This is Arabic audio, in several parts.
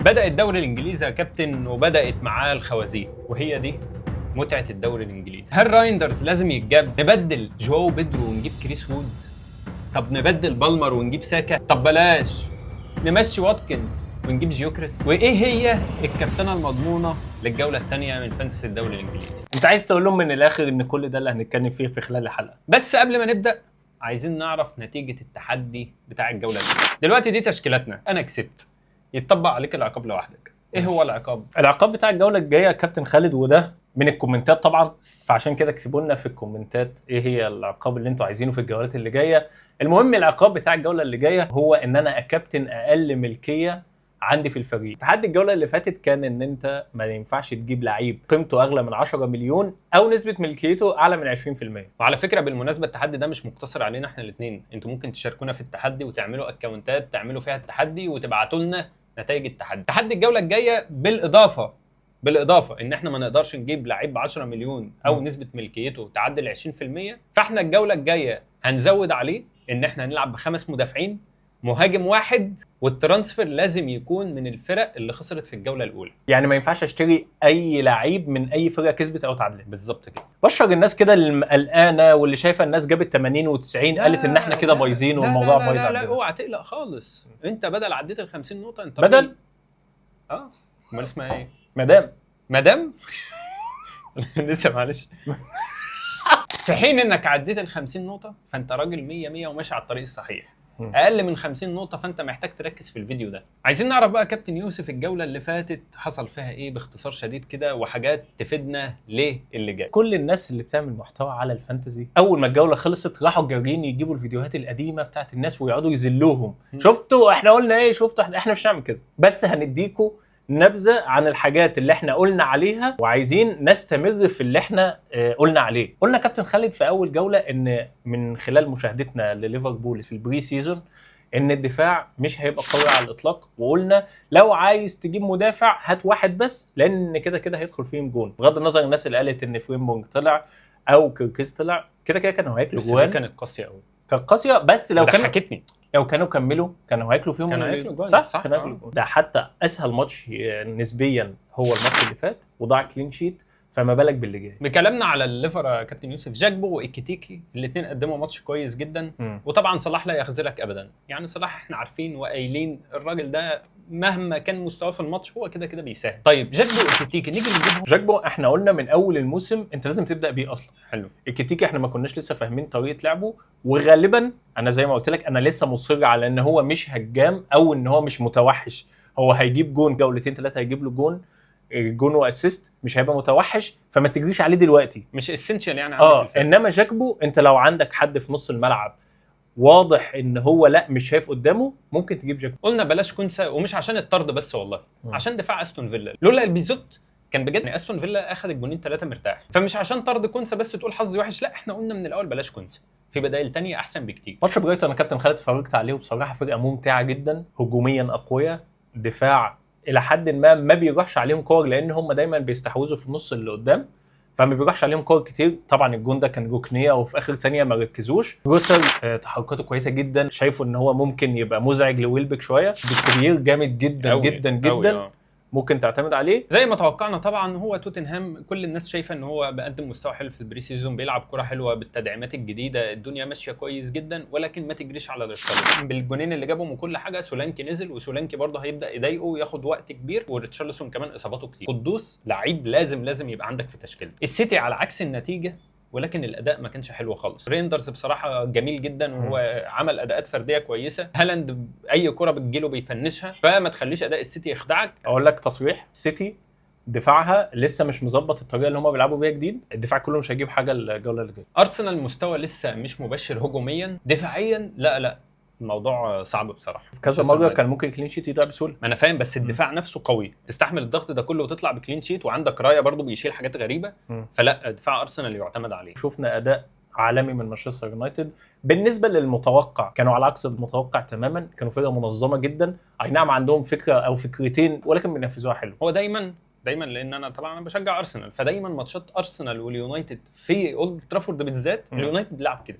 بدأ الدوري الانجليزي يا كابتن وبدأت معاه الخوازيق، وهي دي متعة الدوري الانجليزي. هل رايندرز لازم يتجاب؟ نبدل جواو بيدرو ونجيب كريس وود؟ طب نبدل بالمر ونجيب ساكا؟ طب بلاش نمشي واتكنز ونجيب جيوكريس؟ وايه هي الكابتنه المضمونه للجوله الثانيه من فانتسي الدوري الانجليزي؟ انت عايز تقول لهم من الاخر ان كل ده اللي هنتكلم فيه في خلال الحلقه. بس قبل ما نبدا عايزين نعرف نتيجه التحدي بتاع الجوله دي. دلوقتي دي تشكيلاتنا، انا كسبت، يتطبق عليك العقاب لوحدك. ايه هو العقاب؟ العقاب بتاع الجوله الجايه يا كابتن خالد، وده من الكومنتات طبعا، فعشان كده اكتبوا لنا في الكومنتات ايه هي العقاب اللي انتوا عايزينه في الجولات اللي جايه. المهم العقاب بتاع الجوله اللي جايه هو ان انا اكابتن اقل ملكيه عندي في الفريق. تحدي الجوله اللي فاتت كان ان انت ما ينفعش تجيب لعيب قيمته اغلى من 10 مليون او نسبه ملكيته اعلى من 20%. وعلى فكره بالمناسبه التحدي ده مش مقتصر علينا احنا الاثنين، انتوا ممكن تشاركونا في التحدي وتعملوا اكونتات تعملوا فيها التحدي وتبعتوا لنا نتائج التحدي. تحدي الجوله الجايه بالاضافه ان احنا ما نقدرش نجيب لعيب ب 10 مليون او نسبه ملكيته تعدي ال 20%، فاحنا الجوله الجايه هنزود عليه ان احنا هنلعب ب5 مدافعين، مهاجم واحد، والترانسفير لازم يكون من الفرق اللي خسرت في الجوله الاولى. يعني ما ينفعش اشتري اي لعيب من اي فرقه كسبت او تعادلت. بالظبط كده. بشرج الناس كده اللي قلقانه واللي شايفه الناس جابت 80 و90 قالت ان احنا كده بايظين والموضوع بايظ عندنا. لا اوعى تقلق خالص، انت بدل عديت ال 50 نقطه انت بدل امال اسمها ايه؟ مدام لسه معلش في حين انك عديت ال 50 نقطه فانت راجل 100 وماشي على الطريق الصحيح. اقل من 50 نقطه فانت محتاج تركز في الفيديو ده. عايزين نعرف بقى كابتن يوسف الجوله اللي فاتت حصل فيها ايه باختصار شديد كده، وحاجات تفيدنا ليه اللي جاي. كل الناس اللي بتعمل محتوى على الفانتزي اول ما الجوله خلصت راحوا جارين يجيبوا الفيديوهات القديمه بتاعت الناس ويقعدوا يذلوهم. شفتوا احنا قلنا ايه؟ شفتوا احنا مش هنعمل كده، بس هنديكوا نبذه عن الحاجات اللي احنا قلنا عليها وعايزين نستمر في اللي احنا قلنا عليه. قلنا كابتن خالد في اول جوله ان من خلال مشاهدتنا لليفربول في البري سيزون ان الدفاع مش هيبقى قوي على الاطلاق، وقلنا لو عايز تجيب مدافع هات واحد بس لان كده كده هيدخل فيهم جون. بغض النظر الناس اللي قالت ان فريمبونج طلع او كيركيز طلع، كده كده كانوا هياكلوا جوان. بس كانت قاسيه قوي، كانت قاسيه، بس لو كانوا كملوا كانوا هياكلوا فيهم. كانوا هياكلوا جوان، صح كانوا هياكلوا جوان. ده حتى اسهل ماتش نسبيا هو الماتش اللي فات وضاع كلين شيت، فما بالك باللي جاي. بكلامنا على الليفر يا كابتن يوسف، جاكبو وايكيتيكي الاثنين قدموا ماتش كويس جدا. وطبعا صلاح لا يخذلك ابدا، يعني صلاح احنا عارفين وقايلين الراجل ده مهما كان مستواه في الماتش هو كده كده بيساهم. طيب جاكبو وايكيتيكي نيجي نجيبهم. جاكبو احنا قلنا من اول الموسم انت لازم تبدا بيه اصلا. حلو. ايكيتيكي احنا ما كناش لسه فاهمين طريقه لعبه، وغالبا انا زي ما قلت لك انا لسه مصر على ان هو مش هجام او ان هو مش متوحش. هو هيجيب جون جولتين ثلاثه، هيجيب له جون واسيست، مش هيبقى متوحش، فما تجريش عليه دلوقتي، مش اسينشال يعني في الفرق. انما جاكبو انت لو عندك حد في نص الملعب واضح ان هو لا مش شايف قدامه ممكن تجيب جاكبو. قلنا بلاش كونسا، ومش عشان الطرد بس والله، عشان دفاع استون فيلا. لولا البيزوت كان بجد استون فيلا اخذ الجونين 3 مرتاح، فمش عشان طرد كونسا بس تقول حظي وحش، لا احنا قلنا من الاول بلاش كونسا، في بدائل تانية احسن بكتير. ماتش برايتون انا كابتن خالد اتفرجت عليه وبصراحه فرقه ممتعه جدا، هجوميا اقوياء، دفاع الى حد ما بيروحش عليهم كور لان هم دايما بيستحوذوا في النص اللي قدام، فما بيروحش عليهم كور كتير. طبعا الجون ده كان ركنيه وفي اخر ثانيه ما ركزوش. روسر تحركاته كويسه جدا، شايفه ان هو ممكن يبقى مزعج لويلبك شويه، بالكبير جامد جدا أوي جدا جدا ممكن تعتمد عليه زي ما توقعنا. طبعا هو توتنهام كل الناس شايفه ان هو بيقدم مستوى حلو في البري سيزون، بيلعب كره حلوه بالتدعيمات الجديده، الدنيا ماشيه كويس جدا، ولكن ما تجريش على ريتشارلسون بالجونين اللي جابهم وكل حاجه. سولانكي نزل وسولانكي برضه هيبدا يضايقه وياخد وقت كبير، وريتشارلسون كمان اصاباته كتير. قدوس لعيب لازم يبقى عندك في تشكيلتك. السيتي على عكس النتيجه ولكن الاداء ما كانش حلو خالص. ريندرز بصراحه جميل جدا وهو عمل اداءات فرديه كويسه. هالاند اي كره بتجيله بيفنشها، فما تخليش اداء السيتي يخدعك. اقول لك تصريح، السيتي دفاعها لسه مش مظبط الطريقه اللي هم بيلعبوا بيها جديد، الدفاع كله مش هيجيب حاجه الجوله اللي جايه. ارسنال مستوى لسه مش مبشر هجوميا، دفاعيا لا الموضوع صعب بصراحه. كذا مره كان ممكن كلين شيت يضيع بسهوله. ما انا فاهم، بس الدفاع نفسه قوي تستحمل الضغط ده كله وتطلع بكلين شيت، وعندك رايه برضو بيشيل حاجات غريبه. فلا دفاع ارسنال يعتمد عليه. شفنا اداء عالمي من مانشستر يونايتد بالنسبه للمتوقع، كانوا على عكس المتوقع تماما، كانوا فرقه منظمه جدا. اي نعم عندهم فكره او فكرتين ولكن بينفذوها حلو. هو دايما دايما لان انا طبعا بشجع ارسنال، فدايما ماتشات ارسنال واليونايتد في اولد ترافورد بالذات اليونايتد بيلعب كده.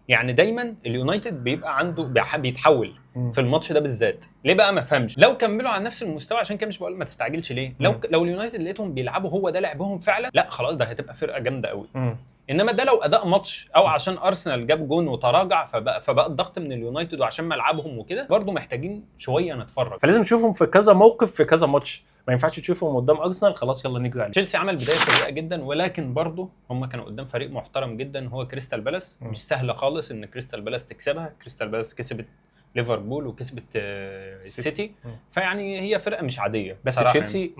يعني دايما اليونايتد بيبقى عنده بيتحول في الماتش ده بالذات. ليه بقى ما فهمش؟ لو كملوا على نفس المستوى، عشان كده مش بقول ما تستعجلش ليه، لو اليونايتد لقيتهم بيلعبوا هو ده لعبهم فعلا، لا خلاص ده هتبقى فرقه جامده قوي. انما ده لو اداء ماتش او عشان ارسنال جاب جون وتراجع فبقى الضغط من اليونايتد وعشان ملعبهم وكده، برضو محتاجين شويه نتفرج. فلازم نشوفهم في كذا موقف في كذا ماتش، ما ينفعش تشوفهم قدام ارسنال خلاص يلا نجري عليه. تشيلسي عمل بدايه سيئه جدا، ولكن برضو هم كانوا قدام فريق محترم جدا هو كريستال بالاس. مش سهله خالص ان كريستال بالاس تكسبها. كريستال بالاس كسبت ليفربول وكسبت السيتي، فيعني هي فرقه مش عاديه بس تشيلسي يعني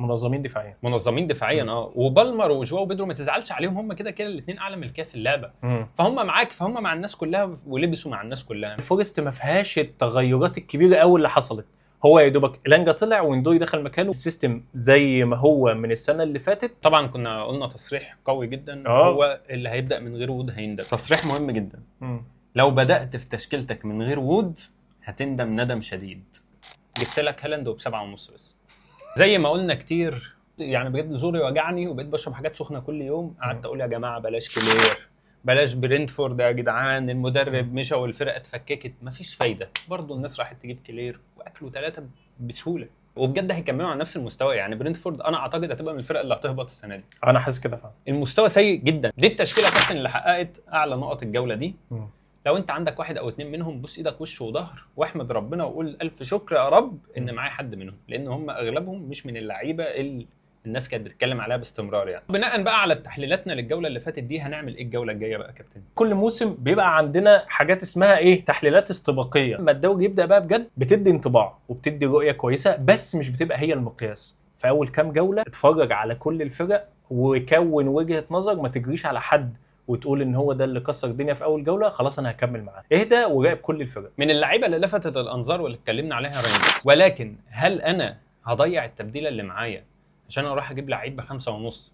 منظمين دفاعيا وبالمر وجواو بيدرو ما تزعلش عليهم، هم كده كده الاثنين اعلى من الكاف في اللعبه. فهم معاك، فهم مع الناس كلها ولبسوا مع الناس كلها. فورست ما فيهاش التغيرات الكبيره قوي اللي حصلت، هو يا دوبك لانجا طلع ويندوي دخل مكانه، السيستم زي ما هو من السنه اللي فاتت. طبعا كنا قلنا تصريح قوي جدا هو اللي هيبدا من غير وود هيندم. تصريح مهم جدا. لو بدات في تشكيلتك من غير وود هتندم ندم شديد. جبت لك هالاند ب7.5 بس. زي ما قلنا كتير يعني بجد زوري وجعني وبقيت بشرب حاجات سخنه كل يوم. قعدت اقول يا جماعه بلاش كلير، بلاش برينتفورد يا جدعان، المدرب مشى والفرقه اتفككت. مفيش فايده، برضو الناس راحت تجيب كلير واكلوا 3 بسهوله، وبجد هيكملوا على نفس المستوى. يعني برينتفورد انا اعتقد هتبقى من الفرق اللي هتهبط السنه دي. انا حاسس كده فعلا، المستوى سيء جدا. دي التشكيله كابتن اللي حققت اعلى نقط الجوله دي. لو انت عندك 1 أو 2 منهم بص ايدك وش وظهر واحمد ربنا وقول الف شكر يا رب ان معايا حد منهم، لان هم اغلبهم مش من اللعيبه اللي الناس كانت بتتكلم عليها باستمرار. يعني بناء بقى على تحليلاتنا للجوله اللي فاتت دي، هنعمل ايه الجوله الجايه بقى كابتن؟ كل موسم بيبقى عندنا حاجات اسمها ايه، تحليلات استباقيه. لما الدوري يبدا بقى بجد بتدي انطباع وبتدي رؤيه كويسه، بس مش بتبقى هي المقياس. في اول كام جوله اتفرج على كل الفرق وكون وجهه نظر، ما تجريش على حد وتقول ان هو ده اللي كسر الدنيا في اول جوله خلاص انا هكمل معاه. اهدى وراقب كل الفرق. من اللعيبه اللي لفتت الانظار واللي اتكلمنا عليها ريندرز، ولكن هل انا هضيع التبديله اللي معايا عشان اروح اجيب لعيب ب5.5؟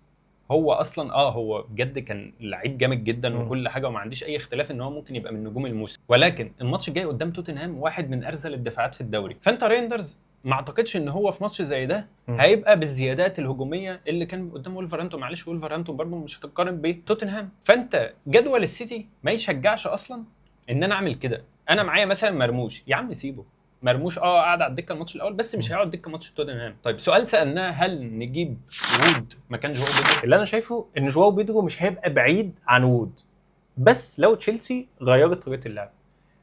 هو اصلا هو بجد كان لعيب جامد جدا وكل حاجه، وما عنديش اي اختلاف ان هو ممكن يبقى من نجوم الموسم، ولكن الماتش الجاي قدام توتنهام واحد من ارذل الدفاعات في الدوري. فانت ريندرز ما اعتقدش ان هو في ماتش زي ده هيبقى بالزيادات الهجوميه اللي كان قدام ولفرهامبتون. معلش ولفرهامبتون برضه مش هتتقارن بتوتنهام. فانت جدول السيتي ما يشجعش اصلا ان انا اعمل كده. انا معايا مثلا مرموش، يا عم سيبه مرموش قاعد على الدكه الماتش الاول، بس مش هيقعد دكه ماتش توتنهام. طيب سؤال سالناه، هل نجيب وود مكان جواو بيدرو؟ اللي انا شايفه ان جواو بيدرو مش هيبقى بعيد عن وود، بس لو تشيلسي غيرت طريقه اللعب،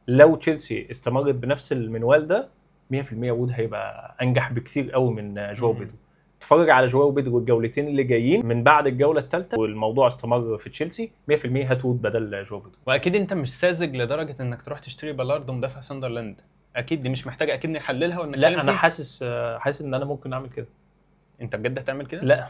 لو تشيلسي استمرت بنفس المنوال ده 100% وود هيبقى انجح بكثير قوي من جواو بيدرو. اتفرج على جواو بيدرو الجولتين اللي جايين من بعد الجوله الثالثه والموضوع استمر في تشيلسي 100% هات وود بدل جواو بيدرو. واكيد انت مش ساذج لدرجه انك تروح تشتري بالارد مدافع ساندرلاند. اكيد دي مش محتاجه اكيد نحللها ونتكلم لا فيها. انا حاسس ان انا ممكن اعمل كده. انت بجد هتعمل كده؟ لا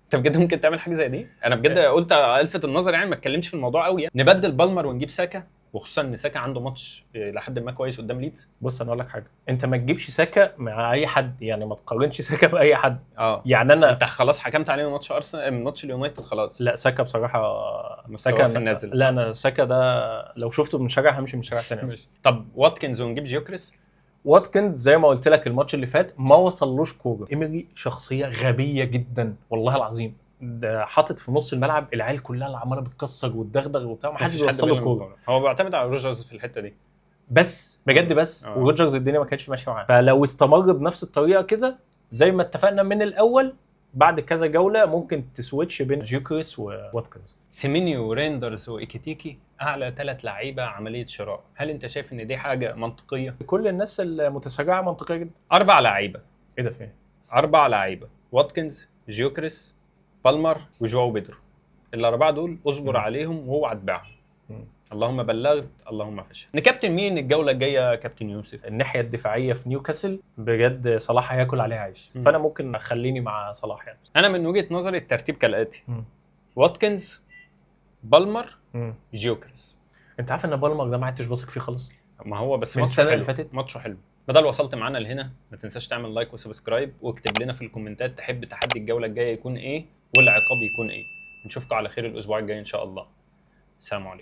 انت بجد ممكن تعمل حاجه زي دي؟ انا بجد قلت الفت النظر يعني ما اتكلمش في الموضوع قوي. يعني نبدل بالمر ونجيب ساكا، وخصوصا ان ساكا عنده ماتش لحد ما كويس قدام ليدز. بص انا اقول لك حاجه، انت ما تجيبش ساكا مع اي حد، يعني ما تقارنش ساكا باي حد. يعني انت خلاص حكمت عليه من ماتش ارسنال من ماتش اليونايتد خلاص. لا ساكا بصراحه ساكا في النازل. لا انا ساكا ده لو شفته من شارع همشي من شارع ثاني. طب واتكنز ونجيب جيوكريس. واتكنز زي ما قلت لك الماتش اللي فات ما وصلوش كوره. ايميلي شخصيه غبيه جدا والله العظيم، ده حاطط في نص الملعب العيال كلها اللي عماله بتكسر وتدغدغ وبتاع، ما حدش بيوصل له كوره. هو بيعتمد على روجرز في الحته دي بس بجد بس وروجرز الدنيا ما كانتش ماشيه معاه. فلو استمر بنفس الطريقه كده زي ما اتفقنا من الاول، بعد كذا جوله ممكن تسويتش بين جيوكريس وواتكنز. سيمينيو وريندرز وايكيتيكي اعلى 3 لعيبه عمليه شراء. هل انت شايف ان دي حاجه منطقيه؟ كل الناس المتسرعه منطقيه جدا. 4 لعيبه. ايه ده فين؟ 4 لعيبه، واتكنز جيوكريس بالمر وجواو بيدرو. الاربعه دول اصبر عليهم واوعى تبيعهم. اللهم بلغت اللهم فشل. نكابتن مين الجوله الجايه كابتن يوسف؟ الناحيه الدفاعيه في نيوكاسل بجد صلاح هياكل عليها عيش، فانا ممكن اخليني مع صلاح. يعني انا من وجهه نظري الترتيب كالاتي: واتكنز، بالمر، جيوكريس. انت عارف ان بالمر ده ما عدتش واثق فيه خالص. ما هو بس من السنه اللي فاتت ماتشه حلو. بدل وصلت معانا لهنا ما تنساش تعمل لايك وسبسكرايب، واكتب لنا في الكومنتات تحب تحدي الجوله الجايه يكون ايه والعقاب يكون ايه. نشوفكم على خير الاسبوع الجاي ان شاء الله. السلام عليكم.